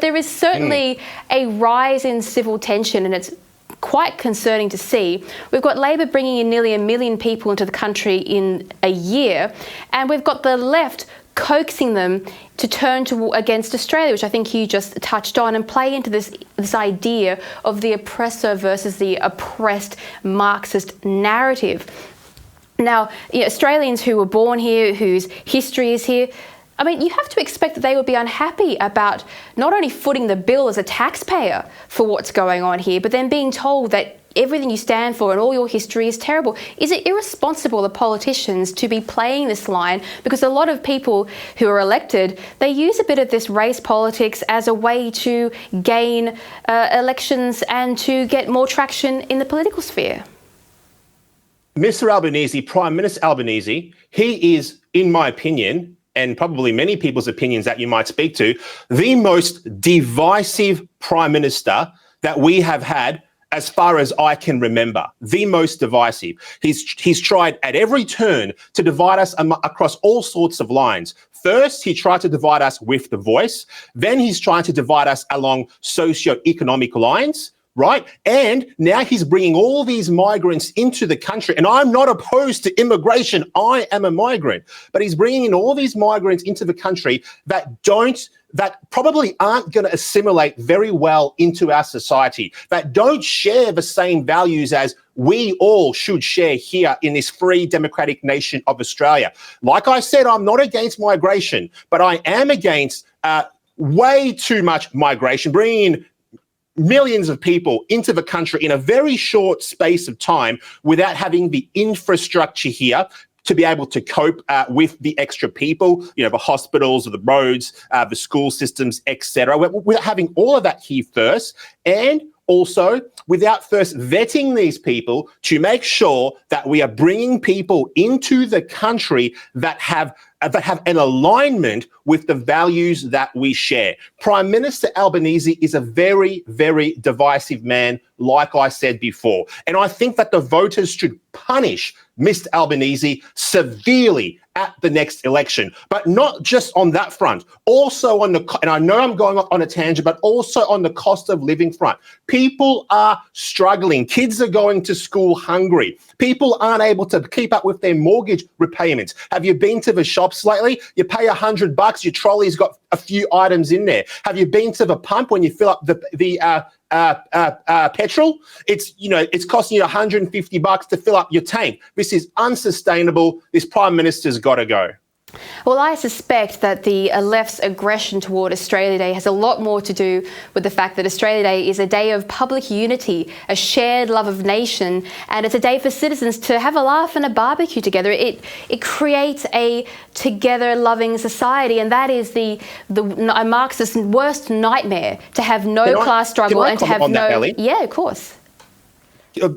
there is certainly a rise in civil tension, and it's quite concerning to see. We've got Labor bringing in nearly 1 million people into the country in a year, and we've got the left coaxing them to turn against Australia, which I think you just touched on, and play into this idea of the oppressor versus the oppressed Marxist narrative. Now, Australians who were born here, whose history is here, I mean, you have to expect that they would be unhappy about not only footing the bill as a taxpayer for what's going on here, but then being told that everything you stand for and all your history is terrible. Is it irresponsible of politicians to be playing this line? Because a lot of people who are elected, they use a bit of this race politics as a way to gain elections and to get more traction in the political sphere. Mr. Albanese, Prime Minister Albanese, he is, in my opinion, and probably many people's opinions that you might speak to, the most divisive Prime Minister that we have had as far as I can remember. The most divisive. He's tried at every turn to divide us across all sorts of lines. First, he tried to divide us with the voice. Then he's trying to divide us along socio-economic lines. Right? And now he's bringing all these migrants into the country. And I'm not opposed to immigration. I am a migrant. But he's bringing in all these migrants into the country that probably aren't going to assimilate very well into our society, that don't share the same values as we all should share here in this free democratic nation of Australia. Like I said, I'm not against migration, but I am against way too much migration, bringing in millions of people into the country in a very short space of time without having the infrastructure here to be able to cope with the extra people, the hospitals, the roads, the school systems, etc. Without having all of that here first, and also without first vetting these people to make sure that we are bringing people into the country that have an alignment with the values that we share. Prime Minister Albanese is a very, very divisive man, like I said before. And I think that the voters should punish Mr. Albanese severely at the next election, but not just on that front, also on and I know I'm going on a tangent, but also on the cost of living front. People are struggling. Kids are going to school hungry. People aren't able to keep up with their mortgage repayments. Have you been to the shops lately? You pay $100, your trolley's got a few items in there. Have you been to the pump when you fill up the petrol? It's costing you $150 to fill up your tank. This is unsustainable. This Prime Minister's got to go. Well, I suspect that the left's aggression toward Australia Day has a lot more to do with the fact that Australia Day is a day of public unity, a shared love of nation, and it's a day for citizens to have a laugh and a barbecue together. It creates a together loving society, and that is a Marxist worst nightmare, to have no class struggle and to have no... Ellie? Yeah, of course.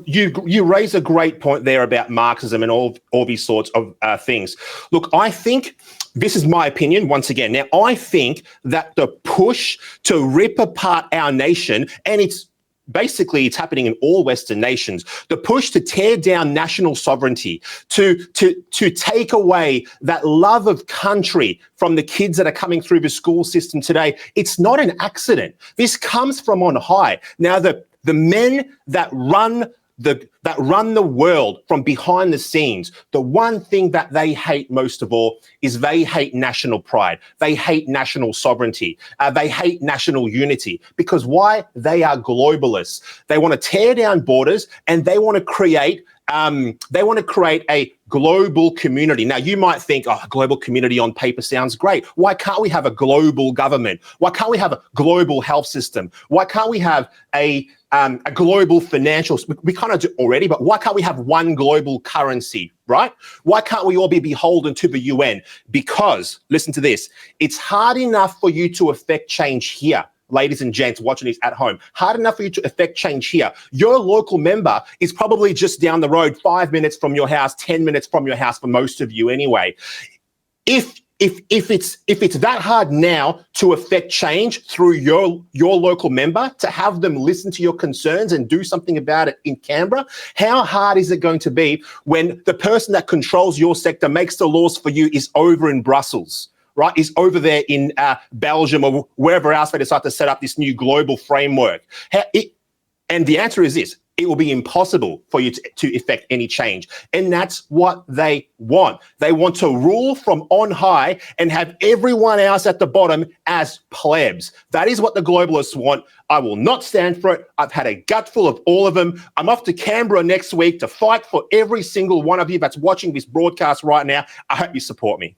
You raise a great point there about Marxism and all these sorts of things. Look, I think, this is my opinion once again. Now, I think that the push to rip apart our nation, and it's happening in all Western nations, the push to tear down national sovereignty, to take away that love of country from the kids that are coming through the school system today, it's not an accident. This comes from on high. Now, the men that run the world from behind the scenes, the one thing that they hate most of all is they hate national pride. They hate national sovereignty. They hate national unity. Because why? They are globalists. They want to tear down borders, and they want to create a global community. Now, you might think, a global community on paper sounds great. Why can't we have a global government? Why can't we have a global health system? Why can't we have a global financial? We kind of do already, but why can't we have one global currency, right? Why can't we all be beholden to the UN? Because, listen to this, it's hard enough for you to affect change here. Ladies and gents watching this at home, hard enough for you to affect change here. Your local member is probably just down the road, 5 minutes from your house, 10 minutes from your house for most of you anyway. If it's that hard now to affect change through your local member, to have them listen to your concerns and do something about it in Canberra, how hard is it going to be when the person that controls your sector, makes the laws for you, is over in Brussels? right, is over there in Belgium or wherever else they decide to set up this new global framework. And the answer is this: it will be impossible for you to effect any change. And that's what they want. They want to rule from on high and have everyone else at the bottom as plebs. That is what the globalists want. I will not stand for it. I've had a gutful of all of them. I'm off to Canberra next week to fight for every single one of you that's watching this broadcast right now. I hope you support me.